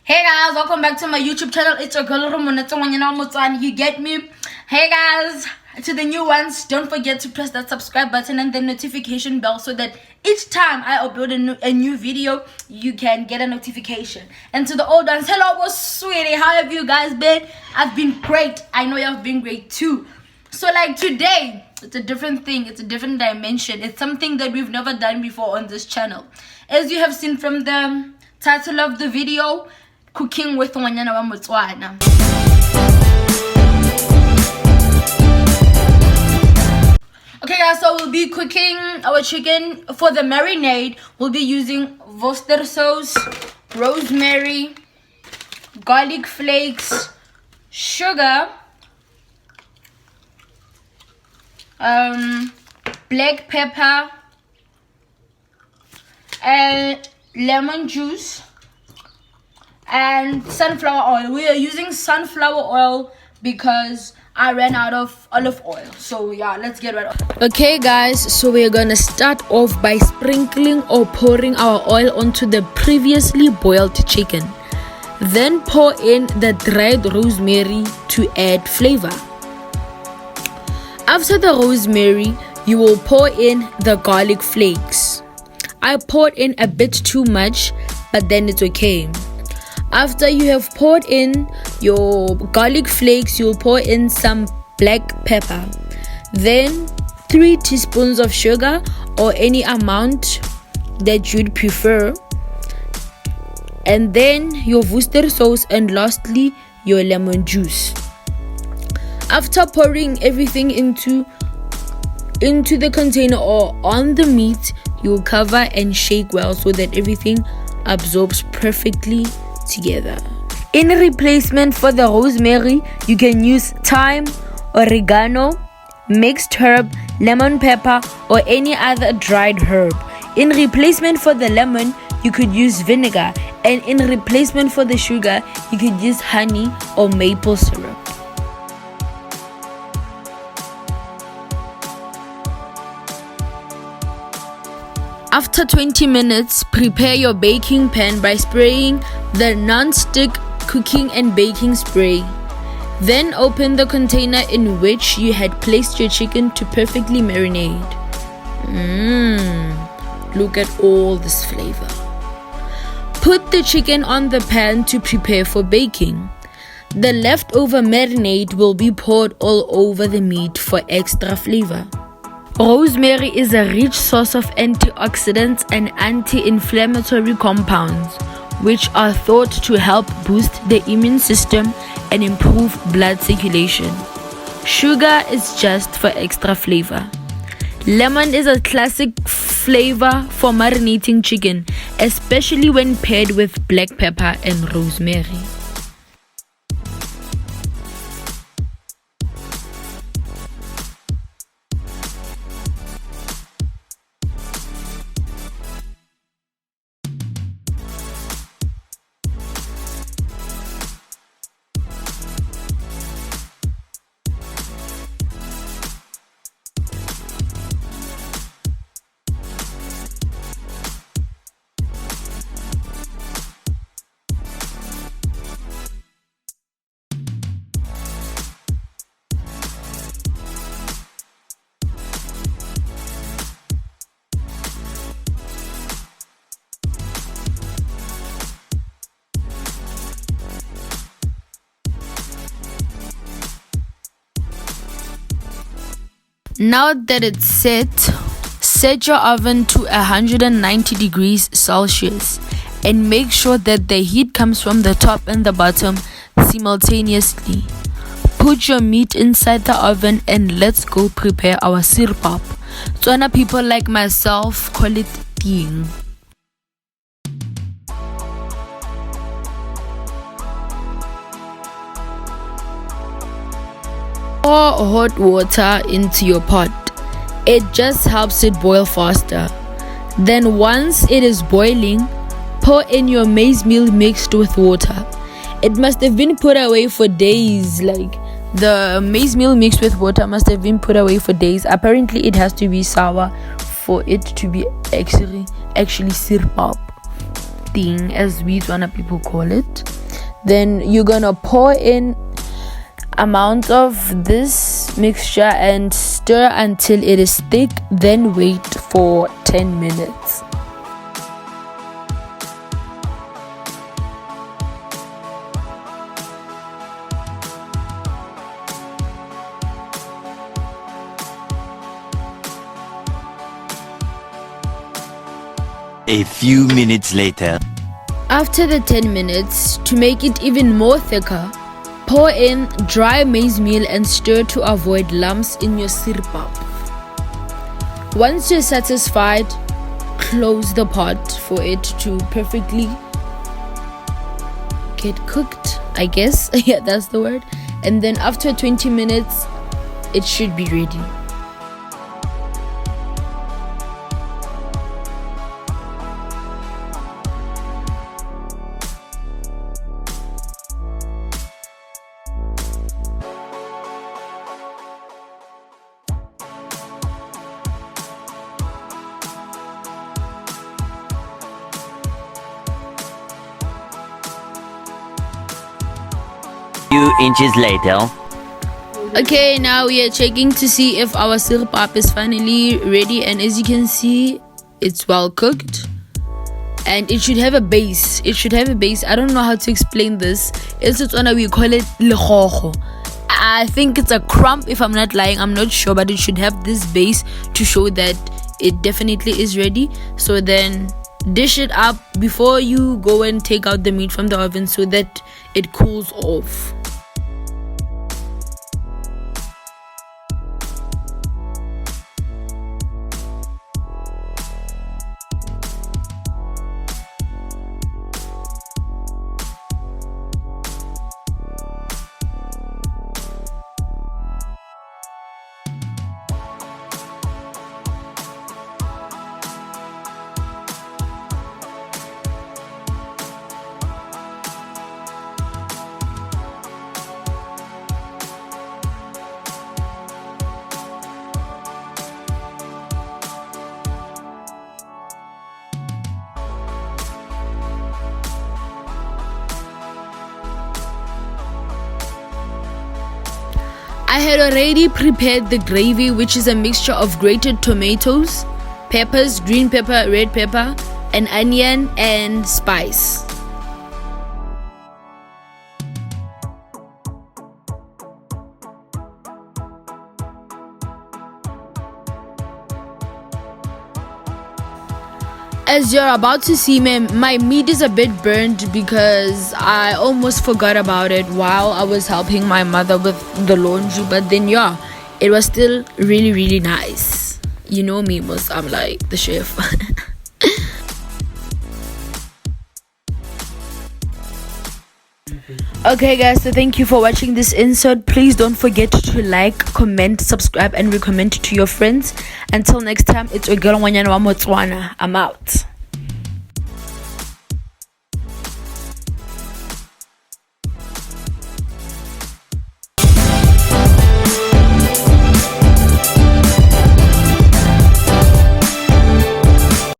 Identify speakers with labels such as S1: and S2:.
S1: Hey guys, welcome back to my YouTube channel. It's your girl Motswana. You get me? Hey guys, to the new ones, don't forget to press that subscribe button and the notification bell so that each time I upload a new video, you can get a notification. And to the old ones, hello, what's sweetie? How have you guys been? I've been great. I know you've been great too. So like today, it's a different thing. It's a different dimension. It's something that we've never done before on this channel. As you have seen from the title of the video, cooking with Monyana wa Motswana. Okay guys, so we'll be cooking our chicken. For the marinade, we'll be using Worcester sauce, rosemary, garlic flakes, sugar, black pepper, and lemon juice, and sunflower oil. We are using sunflower oil because I ran out of olive oil. So yeah, let's get right on. Okay guys, so we're gonna start off by sprinkling or pouring our oil onto the previously boiled chicken. Then pour in the dried rosemary to add flavor. After the rosemary, you will pour in the garlic flakes. I poured in a bit too much, but then it's okay. After you have poured in your garlic flakes, you'll pour in some black pepper. Then 3 teaspoons of sugar or any amount that you'd prefer. And then your Worcester sauce, and lastly your lemon juice. After pouring everything into the container or on the meat, you'll cover and shake well so that everything absorbs perfectly together. In replacement for the rosemary, you can use thyme, oregano, mixed herb, lemon pepper, or any other dried herb. In replacement for the lemon, you could use vinegar, and in replacement for the sugar, you could use honey or maple syrup. After 20 minutes, prepare your baking pan by spraying the non-stick cooking and baking spray. Then open the container in which you had placed your chicken to perfectly marinate. Look at all this flavor. Put the chicken on the pan to prepare for baking. The leftover marinade will be poured all over the meat for extra flavor. Rosemary is a rich source of antioxidants and anti-inflammatory compounds, which are thought to help boost the immune system and improve blood circulation. Sugar is just for extra flavor. Lemon is a classic flavor for marinating chicken, especially when paired with black pepper and rosemary. Now that it's set your oven to 190 degrees Celsius and make sure that the heat comes from the top and the bottom simultaneously. Put your meat inside the oven and let's go prepare our sirpap. Tswana people like myself call it ting. Pour hot water into your pot. It just helps it boil faster. Then once it is boiling, pour in your maize meal mixed with water. It must have been put away for days. Like the maize meal mixed with water must have been put away for days. Apparently it has to be sour for it to be actually sirpap. thing, as we Motswana people call it. Then you're gonna pour in amount of this mixture and stir until it is thick, then wait for 10 minutes.
S2: A few minutes later.
S1: After the 10 minutes, to make it even more thicker, pour in dry maize meal and stir to avoid lumps in your sirpap. Once you're satisfied, close the pot for it to perfectly get cooked, I guess. Yeah, that's the word. And then after 20 minutes, it should be ready.
S2: Few inches later.
S1: Okay, now we are checking to see if our sirpap is finally ready, and as you can see, it's well cooked and it should have a base. I don't know how to explain this. In Motswana we call it lekgokgo. I think it's a crumb, if I'm not lying. I'm not sure, but it should have this base to show that it definitely is ready. So then dish it up before you go and take out the meat from the oven so that it cools off. I had already prepared the gravy, which is a mixture of grated tomatoes, peppers, green pepper, red pepper, an onion, and spice. As you're about to see, my meat is a bit burnt because I almost forgot about it while I was helping my mother with the laundry. But then yeah, it was still really, really nice. You know me, Mos, I'm like the chef. Okay guys, so thank you for watching this insert. Please don't forget to like, comment, subscribe, and recommend it to your friends. Until next time, it's your girl Monyana wa Motswana. I'm out.